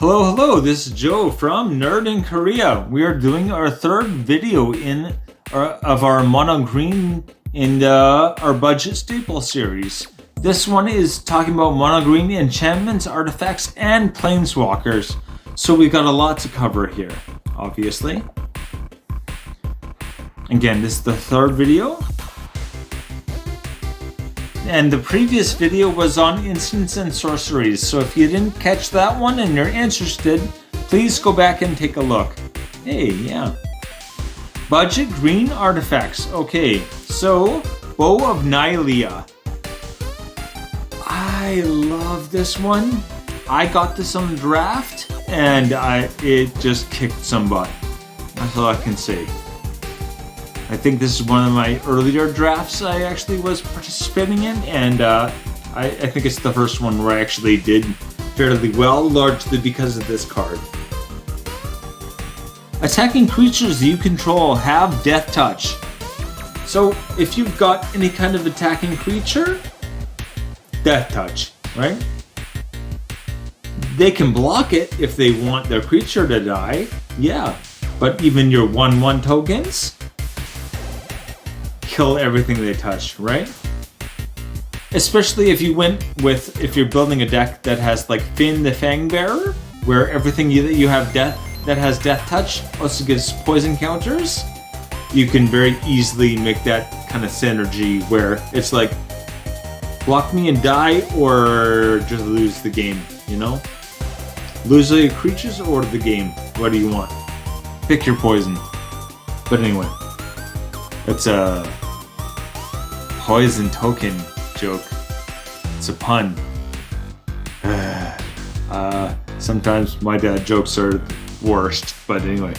Hello, this is Joe from Nerd in Korea. We are doing our third video of our mono green in our budget staple series. This one is talking about mono green enchantments, artifacts, and planeswalkers. So we got a lot to cover here, obviously. Again, this is the third video. And the previous video was on instants and sorceries, so if you didn't catch that one and you're interested, please go back and take a look. Hey, yeah. Budget green artifacts. Okay, so Bow of Nylea. I love this one. I got this on draft, and it just kicked some butt. That's all I can say. I think this is one of my earlier drafts I actually was participating in, and I think it's the first one where I actually did fairly well, largely because of this card. Attacking creatures you control have Death Touch. So if you've got any kind of attacking creature, Death Touch, right? They can block it if they want their creature to die, yeah. But even your 1/1 tokens kill everything they touch, right? Especially if if you're building a deck that has like Finn the Fangbearer, where everything that you have that has Death Touch also gives poison counters. You can very easily make that kind of synergy where it's like block me and die, or just lose the game, you know? Lose all your creatures or the game. What do you want? Pick your poison. But anyway, it's a poison token joke. It's a pun. Sometimes my dad jokes are worst, but anyway.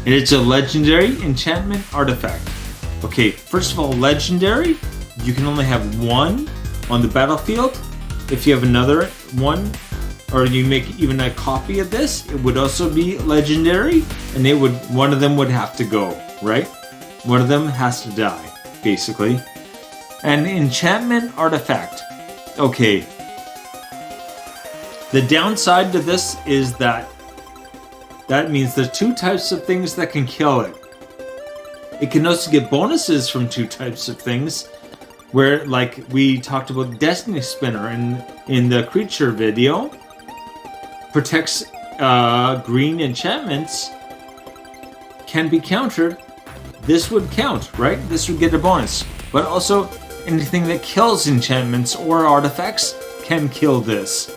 And it's a legendary enchantment artifact. Okay, first of all, legendary, you can only have one on the battlefield. If you have another one, or you make even a copy of this, it would also be legendary, and one of them would have to go, right? One of them has to die, basically. An enchantment artifact. Okay. The downside to this is that means there's two types of things that can kill it. It can also get bonuses from two types of things, where, like we talked about Destiny Spinner in the creature video, protects green enchantments, can be countered. This would count, right? This would get a bonus. But also, anything that kills enchantments or artifacts can kill this.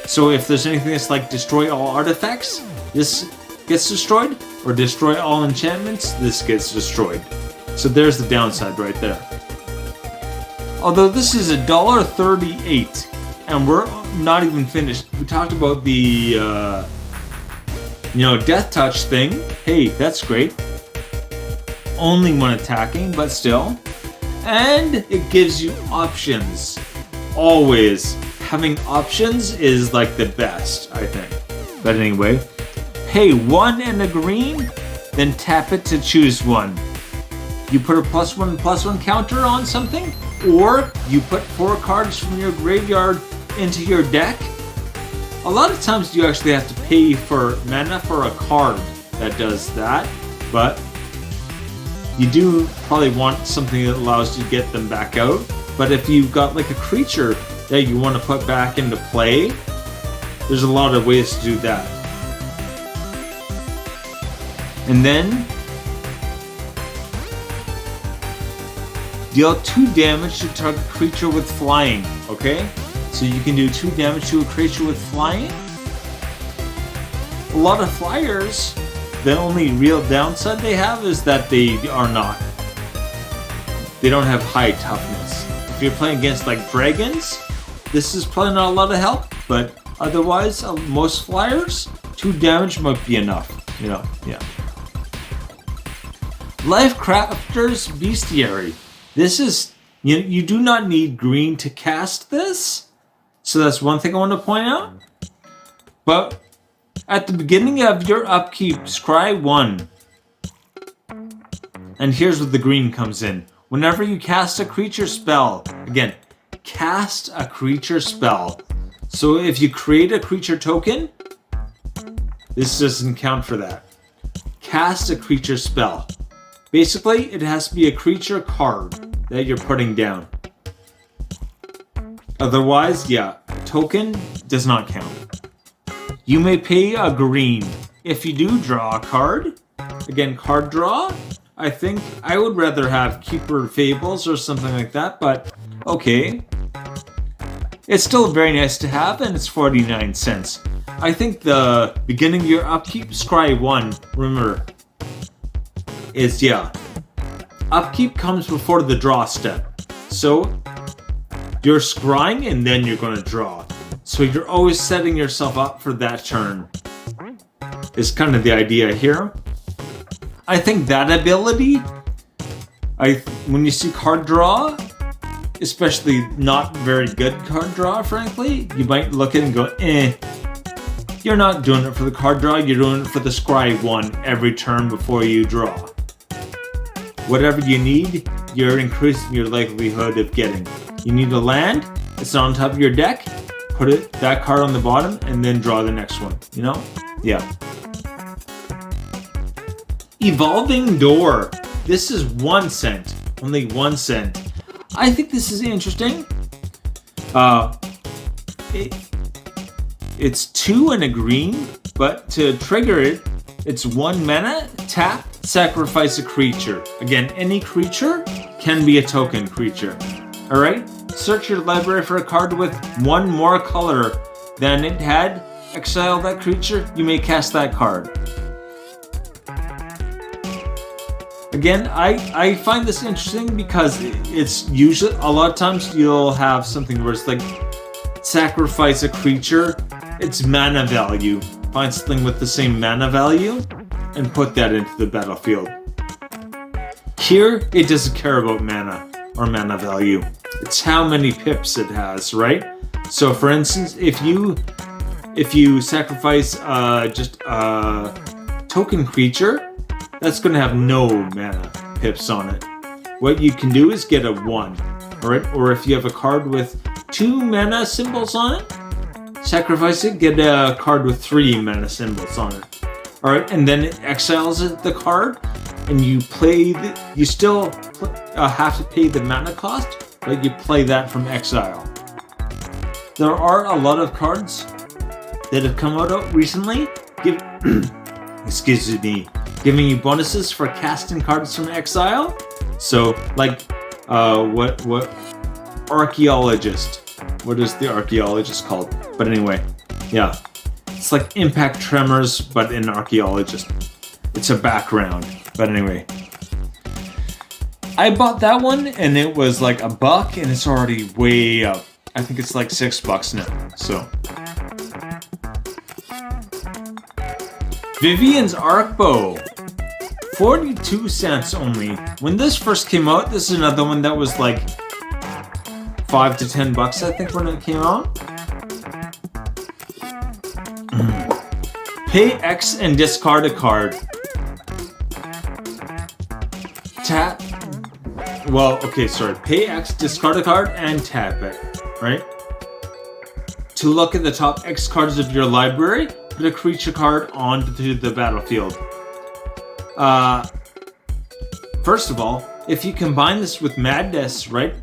So if there's anything that's like destroy all artifacts, this gets destroyed, or destroy all enchantments, this gets destroyed. So there's the downside right there. Although this is $1.38, and we're not even finished. We talked about the Death Touch thing. Hey, that's great. Only when attacking, but still. And it gives you options. Always. Having options is like the best, I think. But anyway, pay 1 and a green, then tap it to choose one. You put a +1/+1 counter on something, or you put 4 cards from your graveyard into your deck. A lot of times you actually have to pay for mana for a card that does that, but you do probably want something that allows you to get them back out. But if you've got like a creature that you want to put back into play, there's a lot of ways to do that. And then deal 2 damage to target creature with flying, okay? So you can do 2 damage to a creature with flying. A lot of flyers, the only real downside they have is that they don't have high toughness. If you're playing against like dragons, this is probably not a lot of help, but otherwise, most flyers, 2 damage might be enough, yeah. Lifecrafter's Bestiary. This is, you do not need green to cast this, so that's one thing I want to point out. But at the beginning of your upkeep, scry 1. And here's where the green comes in. Whenever you cast a creature spell, again, cast a creature spell. So if you create a creature token, this doesn't count for that. Cast a creature spell. Basically, it has to be a creature card that you're putting down. Otherwise, yeah, token does not count. You may pay a green. If you do draw a card, again, card draw, I think I would rather have Keeper Fables or something like that, but okay. It's still very nice to have, and it's 49 cents. I think the beginning of your upkeep, scry 1, remember, is, yeah, upkeep comes before the draw step. So, you're scrying and then you're going to draw. So you're always setting yourself up for that turn. Is kind of the idea here. I think that ability, when you see card draw, especially not very good card draw, frankly, you might look at it and go, you're not doing it for the card draw, you're doing it for the scry 1 every turn before you draw. Whatever you need, you're increasing your likelihood of getting. You need a land, it's on top of your deck, put that card on the bottom, and then draw the next one, you know? Yeah. Evolving Door. This is 1 cent. Only 1 cent. I think this is interesting. It's 2 and a green, but to trigger it, it's 1 mana, tap, sacrifice a creature. Again, any creature can be a token creature. Alright? Search your library for a card with 1 more color than it had. Exile that creature, you may cast that card. Again, I find this interesting because it's usually, a lot of times you'll have something where it's like, sacrifice a creature, it's mana value. Find something with the same mana value, and put that into the battlefield. Here, it doesn't care about mana, or mana value. It's how many pips it has, right? So for instance, if you sacrifice just a token creature, that's going to have no mana pips on it. What you can do is get a 1, alright? Or if you have a card with 2 mana symbols on it, sacrifice it, get a card with 3 mana symbols on it. Alright, and then it exiles the card, and you play you still have to pay the mana cost, but you play that from exile. There are a lot of cards that have come out recently, excuse me, giving you bonuses for casting cards from exile. So, like, what Archaeologist. What is the Archaeologist called? But anyway, yeah. It's like Impact Tremors, but in Archaeologist. It's a background. But anyway. I bought that one, and it was like $1, and it's already way up. I think it's like $6 now, so. Vivian's Arc Bow. 42 cents only. When this first came out, this is another one that was like $5 to $10, I think, when it came out. Pay X and discard a card. Tap. Well, okay, sorry. Pay X, discard a card, and tap it. Right? To look at the top X cards of your library, put a creature card onto the battlefield. First of all, if you combine this with Madness, right?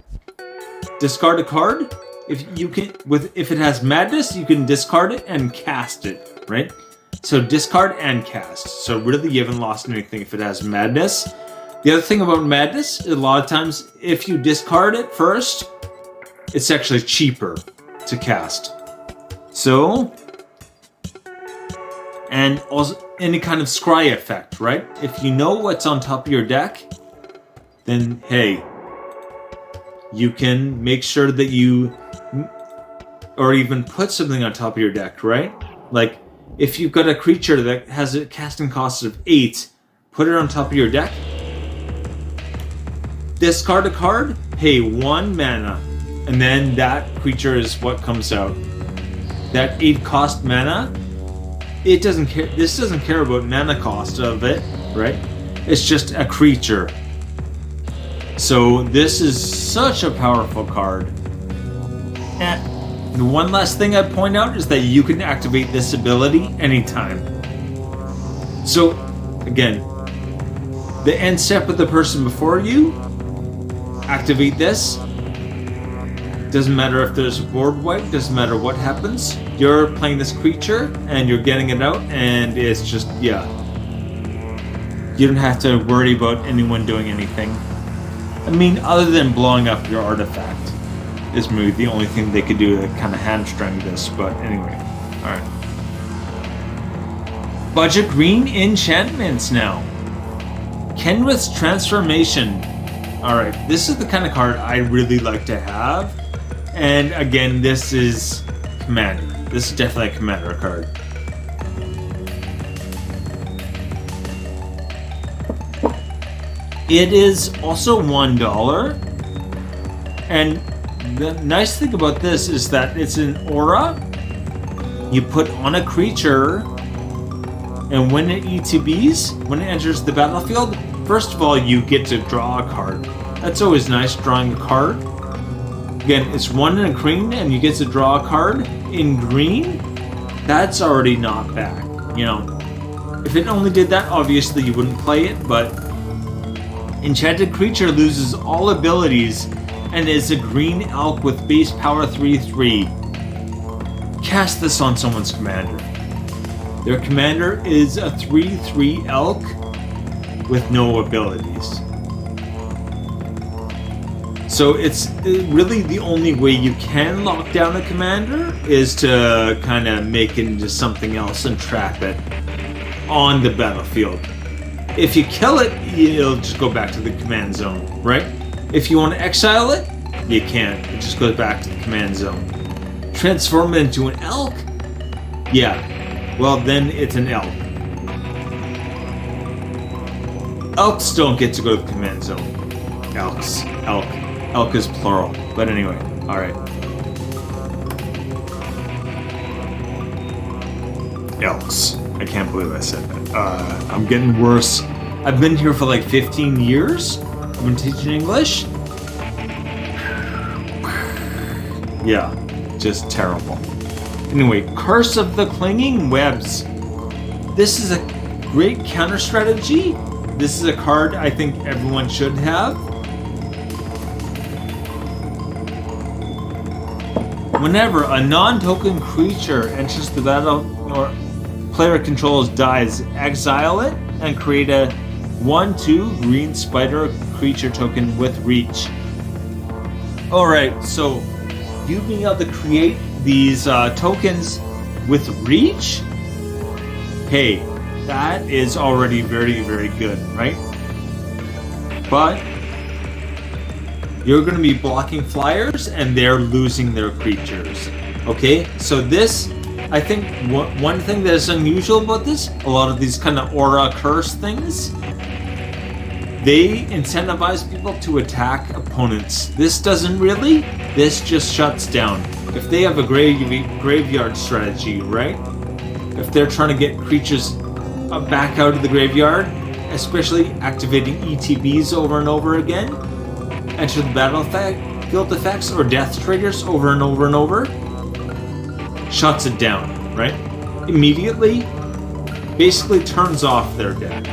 Discard a card. If it has Madness, you can discard it and cast it, right? So discard and cast. So really, you haven't lost anything if it has Madness. The other thing about Madness, a lot of times, if you discard it first, it's actually cheaper to cast. So, and also any kind of scry effect, right? If you know what's on top of your deck, then hey, you can make sure that you, or even put something on top of your deck, right? Like, if you've got a creature that has a casting cost of 8, put it on top of your deck, discard a card, pay 1 mana, and then that creature is what comes out. That 8 cost mana, it doesn't care. This doesn't care about mana cost of it, right? It's just a creature. So this is such a powerful card. And one last thing I'd point out is that you can activate this ability anytime. So, again, the end step of the person before you, activate this. Doesn't matter if there's a board wipe, doesn't matter what happens. You're playing this creature and you're getting it out, and it's just, yeah. You don't have to worry about anyone doing anything. I mean, other than blowing up your artifact is maybe the only thing they could do to kind of hamstring this, but anyway. Alright. Budget green enchantments now. Kenrith's Transformation. Alright, this is the kind of card I really like to have. And again, this is Commander. This is definitely a Commander card. It is also $1. And the nice thing about this is that it's an aura you put on a creature, and when it ETBs, when it enters the battlefield, first of all, you get to draw a card. That's always nice, drawing a card. Again, it's 1 in a green, and you get to draw a card in green. That's already not bad. You know, if it only did that, obviously you wouldn't play it, but enchanted creature loses all abilities and is a green elk with base power 3/3. Cast this on someone's commander. Their commander is a 3/3 elk with no abilities. So it's really the only way you can lock down a commander is to kind of make it into something else and trap it on the battlefield. If you kill it, it'll just go back to the command zone, right? If you want to exile it, you can't. It just goes back to the command zone. Transform it into an elk? Yeah. Well, then it's an elk. Elks don't get to go to the command zone. Elks. Elk. Elk is plural. But anyway, alright. Elks. I can't believe I said that. I'm getting worse. I've been here for like 15 years. I've been teaching English. Yeah, just terrible. Anyway, Curse of the Clinging Webs. This is a great counter strategy. This is a card I think everyone should have. Whenever a non-token creature enters the battle or player controls dies, exile it and create a 1/2 green spider creature token with reach. Alright, so you being able to create these tokens with reach, hey, that is already very, very good, right? But you're going to be blocking flyers and they're losing their creatures. Okay, so this, I think one thing that is unusual about this, a lot of these kind of aura curse things, they incentivize people to attack opponents. This doesn't really. This just shuts down. If they have a graveyard strategy, right? If they're trying to get creatures back out of the graveyard, especially activating ETBs over and over again, enter the battlefield effects or death triggers over and over and over, shuts it down, right? Immediately, basically turns off their deck.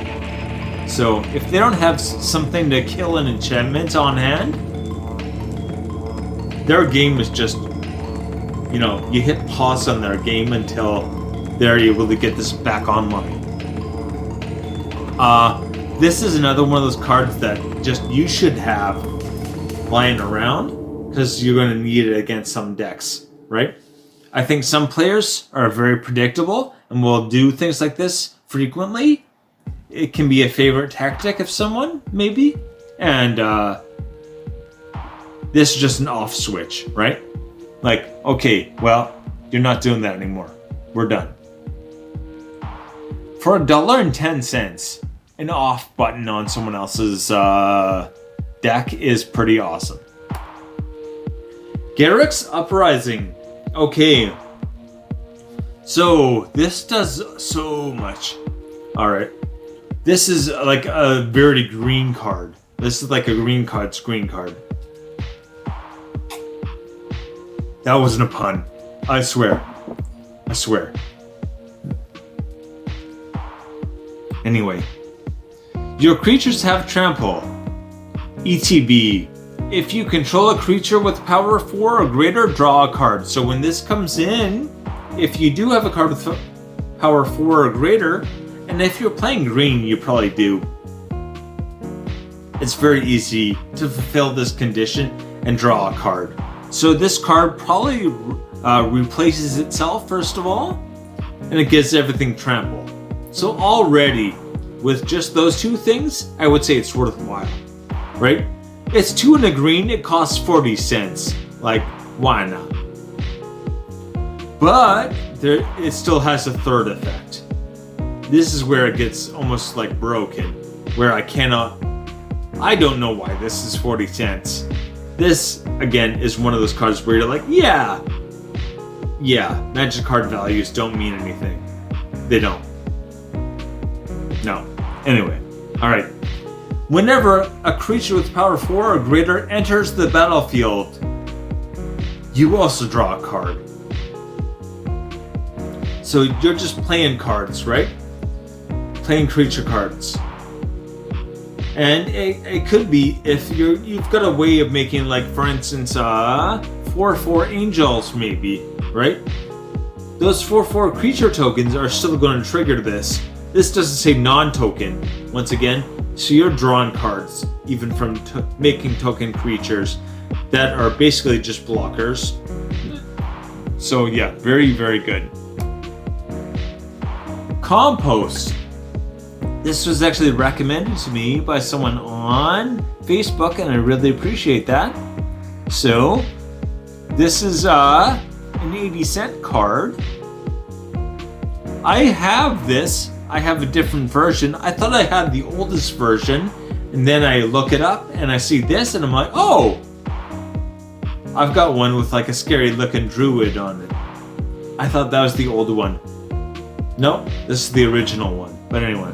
So if they don't have something to kill an enchantment on hand, their game is just, you know, you hit pause on their game until they're able to get this back online. This is another one of those cards that just you should have lying around because you're going to need it against some decks, right? I think some players are very predictable and will do things like this frequently. It can be a favorite tactic of someone, maybe. And this is just an off switch, right? Like, okay, well, you're not doing that anymore. We're done. For $1.10, an off button on someone else's deck is pretty awesome. Garrick's Uprising. Okay. So, this does so much. Alright. This is like a very green card. This is like a green card screen card. That wasn't a pun. I swear. I swear. Anyway. Your creatures have trample. ETB. If you control a creature with power 4 or greater, draw a card. So when this comes in, if you do have a card with power 4 or greater, and if you're playing green, you probably do. It's very easy to fulfill this condition and draw a card. So this card probably replaces itself first of all, and it gives everything trample. So already, with just those two things, I would say it's worthwhile, right? It's 2 and a green, it costs 40 cents. Like, why not? But it still has a third effect. This is where it gets almost like broken, where I don't know why this is 40 cents. This, again, is one of those cards where you're like, yeah, magic card values don't mean anything. They don't. No. Anyway, alright. Whenever a creature with power 4 or greater enters the battlefield, you also draw a card. So you're just playing cards, right? Playing creature cards. And it could be if you've got a way of making, like, for instance, 4/4 angels maybe, right? Those 4/4 creature tokens are still going to trigger this. This doesn't say non-token, once again, so you're drawing cards, even from making token creatures that are basically just blockers. So yeah, very, very good. Compost. This was actually recommended to me by someone on Facebook, and I really appreciate that. So, this is an 80-cent card. I have this. I have a different version. I thought I had the oldest version, and then I look it up, and I see this, and I'm like, oh! I've got one with like a scary-looking druid on it. I thought that was the old one. Nope, this is the original one. But anyway.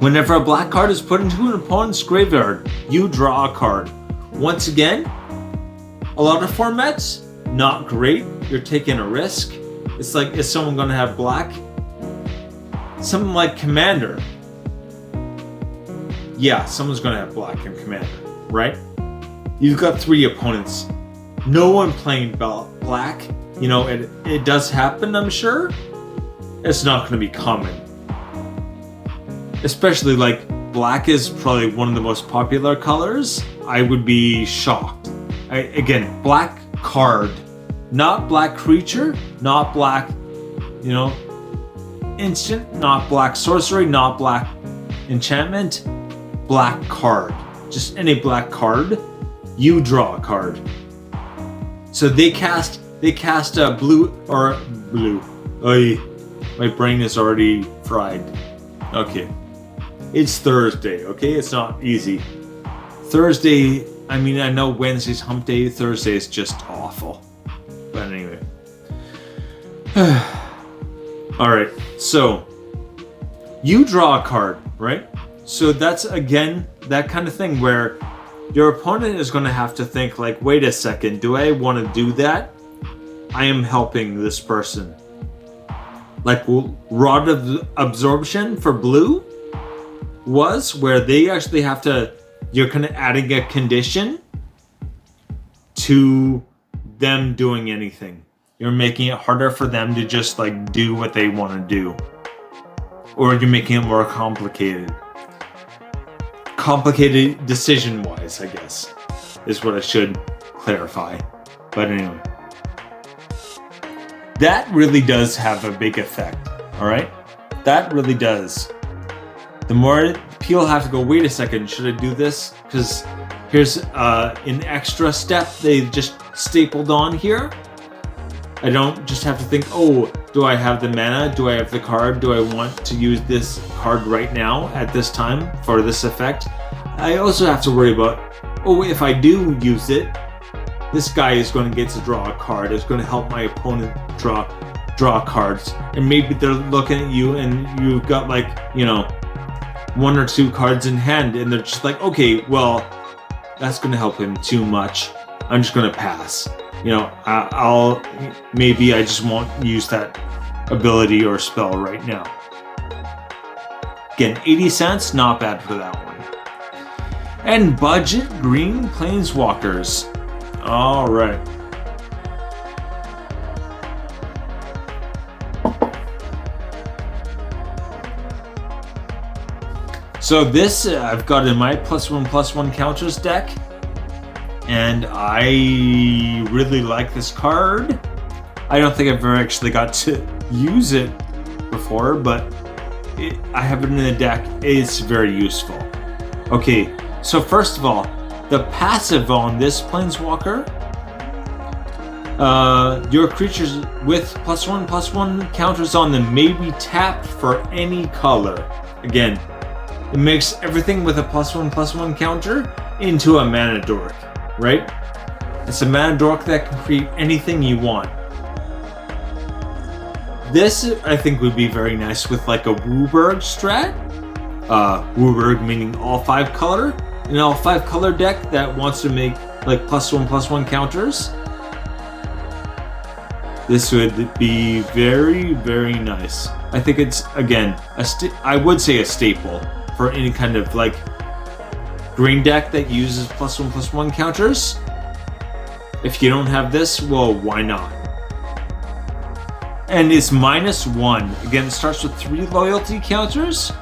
Whenever a black card is put into an opponent's graveyard, you draw a card. Once again, a lot of formats, not great. You're taking a risk. It's like, is someone going to have black? Something like Commander. Yeah, someone's going to have black in Commander, right? You've got 3 opponents. No one playing black. You know, it does happen, I'm sure. It's not going to be common. Especially, like, black is probably one of the most popular colors. I would be shocked. Again, black card. Not black creature. Not black, you know, instant. Not black sorcery. Not black enchantment. Black card. Just any black card. You draw a card. So they cast a blue. Oy, my brain is already fried. Okay. It's Thursday, okay? It's not easy. Thursday, I mean, I know Wednesday's hump day. Thursday is just awful. But anyway. Alright, so you draw a card, right? So that's, again, that kind of thing where your opponent is going to have to think, like, wait a second, do I want to do that? I am helping this person. Like Rod of Absorption for blue was where they actually have to, you're kind of adding a condition to them doing anything. You're making it harder for them to just like do what they want to do. Or you're making it more complicated. Complicated decision-wise, I guess, is what I should clarify. But anyway. That really does have a big effect, alright? That really does. The more people have to go, wait a second, should I do this? Because here's an extra step they just stapled on here. I don't just have to think, oh, do I have the mana? Do I have the card? Do I want to use this card right now at this time for this effect? I also have to worry about, oh, if I do use it, this guy is going to get to draw a card. It's going to help my opponent draw cards. And maybe they're looking at you and you've got like, you know, 1 or 2 cards in hand and they're just like, okay, well, that's going to help him too much. I'm just going to pass. you know, I'll maybe I just won't use that ability or spell right now. Again, 80 cents, not bad for that one. And budget green planeswalkers. All right. So this I've got in my +1/+1 counters deck, and I really like this card. I don't think I've ever actually got to use it before, but I have it in the deck. It's very useful. Okay, so first of all, the passive on this planeswalker, your creatures with +1/+1 counters on them may be tapped for any color. Again, it makes everything with a +1/+1 counter into a mana dork, right? It's a mana dork that can create anything you want. This, I think, would be very nice with like a Wooburg strat. Wooburg meaning all 5 color. An all 5 color deck that wants to make like +1/+1 counters. This would be very, very nice. I think it's, again, I would say a staple for any kind of like green deck that uses +1/+1 counters. If you don't have this, well, why not? And it's -1. Again, it starts with 3 loyalty counters.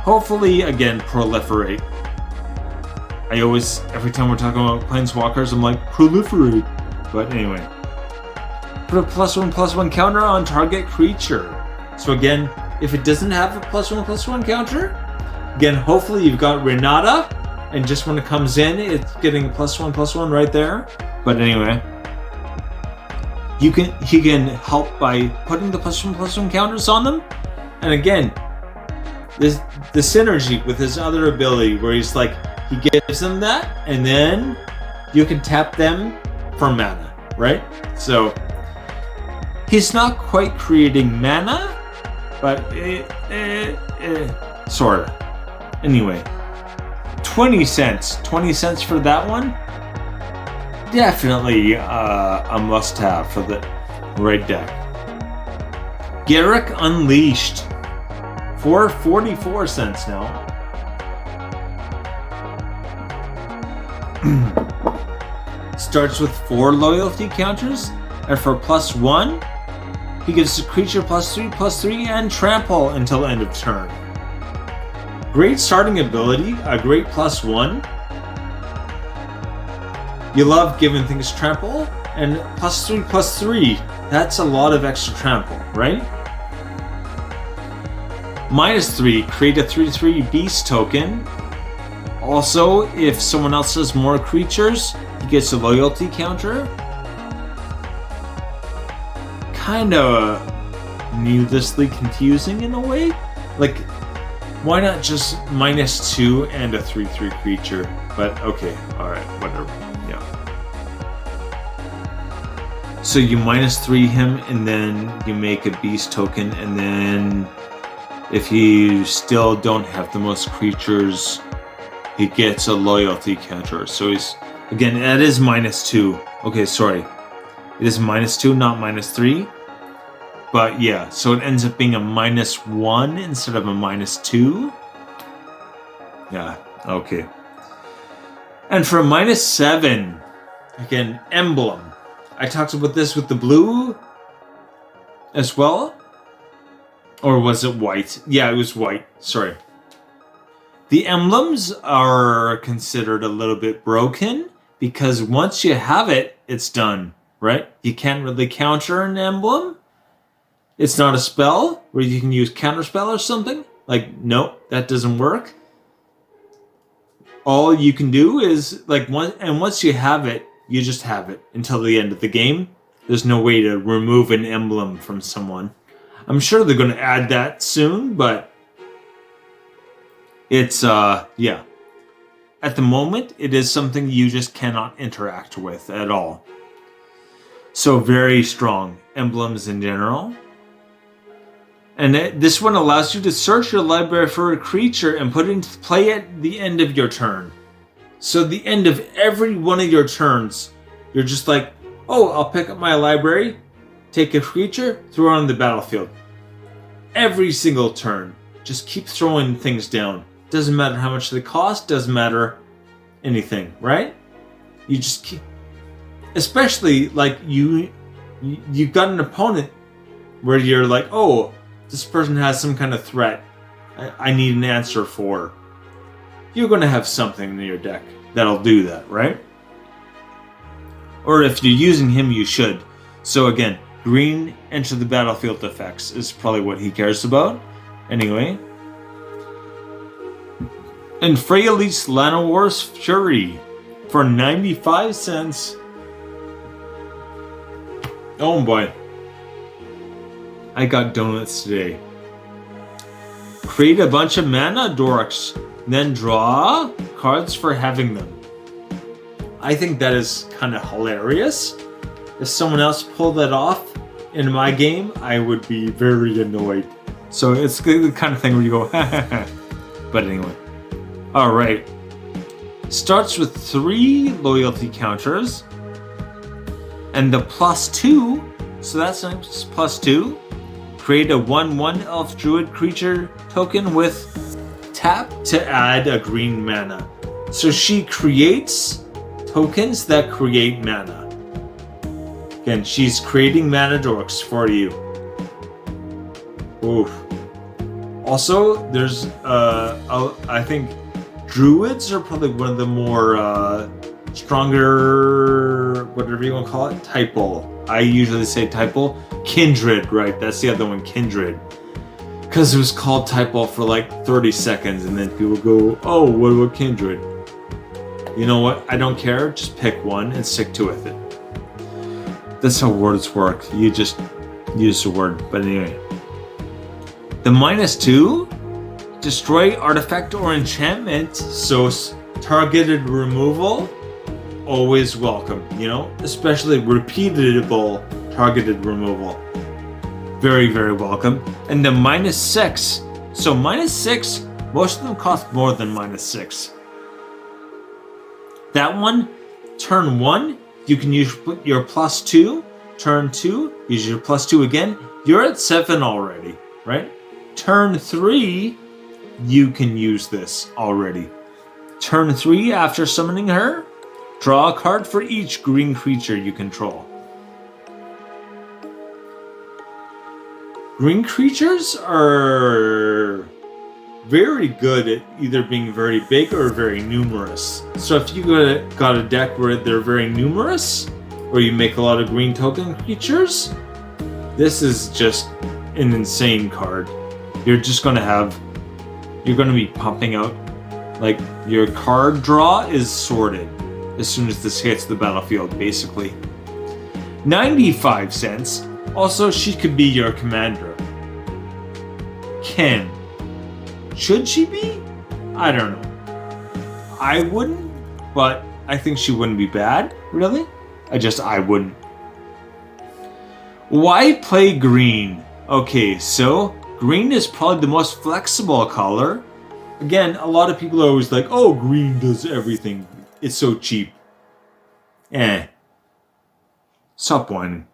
Hopefully, again, proliferate. I always, every time we're talking about planeswalkers, I'm like, proliferate. But anyway. Put a +1/+1 counter on target creature. So again, if it doesn't have a +1/+1 counter, again, hopefully you've got Renata, and just when it comes in, it's getting a +1/+1 right there. But anyway, he can help by putting the +1/+1 counters on them. And again, the synergy with his other ability, where he's like, he gives them that, and then you can tap them for mana, right? So he's not quite creating mana, but sort of. Anyway, 20 cents. 20 cents for that one? Definitely a must-have for the right deck. Garruk Unleashed. For 44 cents now. Starts with 4 loyalty counters, and for +1, he gives the creature +3/+3 and trample until end of turn. Great starting ability, a great +1. You love giving things trample, and +3/+3. That's a lot of extra trample, right? -3, create a 3/3 beast token. Also, if someone else has more creatures, he gets a loyalty counter. Kind of needlessly confusing in a way. Like, why not just -2 and a 3/3 creature? But okay, alright, whatever. Yeah. So you -3 him, and then you make a beast token, and then if you still don't have the most creatures, he gets a loyalty counter. So he's, again, that is -2. Okay, sorry. It is -2, not -3. But yeah, so it ends up being a -1 instead of a -2. Yeah, okay. And for -7, again, Emblem. I talked about this with the blue as well. Or was it white? Yeah, it was white. Sorry. The emblems are considered a little bit broken because once you have it, it's done, right? You can't really counter an emblem. It's not a spell where you can use counterspell or something. Like, no, that doesn't work. All you can do is, like, once you have it, you just have it until the end of the game. There's no way to remove an emblem from someone. I'm sure they're going to add that soon, but it's, yeah. At the moment, it is something you just cannot interact with at all. So very strong emblems in general. And this one allows you to search your library for a creature and put it into play at the end of your turn. So the end of every one of your turns, you're just like, Oh, I'll pick up my library, take a creature, throw it on the battlefield. Every single turn, just keep throwing things down. Doesn't matter how much they cost, doesn't matter anything, right? You just keep, especially like you got an opponent where you're like, oh, this person has some kind of threat I need an answer for. You're going to have something in your deck that'll do that, right? Or if you're using him, you should. So again, green enter the battlefield effects is probably what he cares about. Anyway. And Freyalise Llanowar's Fury for 95 cents. Oh boy. I got donuts today. Create a bunch of mana dorks, then draw cards for having them. I think that is kind of hilarious. If someone else pulled that off in my game, I would be very annoyed. So it's the kind of thing where you go, ha ha ha. But anyway. Alright. Starts with 3 loyalty counters. And the +2, so that's nice, +2. Create a 1/1 elf druid creature token with tap to add a green mana. So she creates tokens that create mana. Again, she's creating mana dorks for you. Oof. Also, there's I think druids are probably one of the more stronger, whatever you want to call it, typo. I usually say typo. Kindred, right? That's the other one, Kindred. Because it was called typo for like 30 seconds and then people go, oh, what about Kindred? You know what? I don't care. Just pick one and stick to with it. That's how words work. You just use the word. But anyway. The -2, destroy artifact or enchantment. So targeted removal, always welcome. You know, especially repeatable targeted removal. Very, very welcome. And the -6. So -6, most of them cost more than -6. That one, turn 1, you can use your +2. Turn 2, use your +2 again. You're at 7 already, right? Turn 3, you can use this already. Turn 3, after summoning her, draw a card for each green creature you control. Green creatures are very good at either being very big or very numerous. So if you got a deck where they're very numerous, or you make a lot of green token creatures, this is just an insane card. You're just going to be pumping out, like, your card draw is sorted as soon as this hits the battlefield, basically. 95 cents. Also, she could be your commander. Can. Should she be? I don't know. I wouldn't, but I think she wouldn't be bad, really. I wouldn't. Why play green? Okay, so green is probably the most flexible color. Again, a lot of people are always like, oh, green does everything. It's so cheap. Stop whining.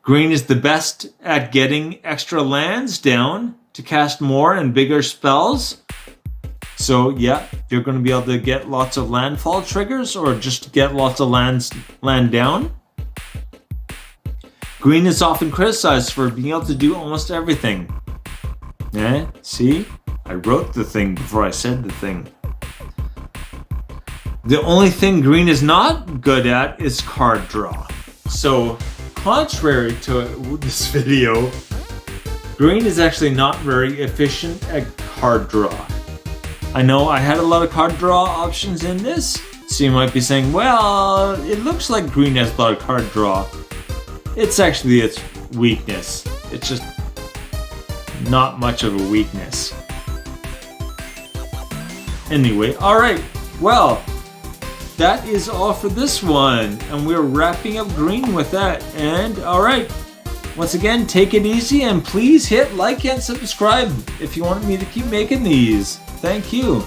Green is the best at getting extra lands down to cast more and bigger spells. So yeah, you're going to be able to get lots of landfall triggers or just get lots of land down. Green is often criticized for being able to do almost everything. See? I wrote the thing before I said the thing. The only thing green is not good at is card draw. So, contrary to this video, green is actually not very efficient at card draw. I know I had a lot of card draw options in this, so you might be saying, well, it looks like green has a lot of card draw. It's actually its weakness. It's just not much of a weakness. Anyway, alright, well, that is all for this one, and we're wrapping up green with that. And alright, once again, take it easy and please hit like and subscribe if you want me to keep making these. Thank you.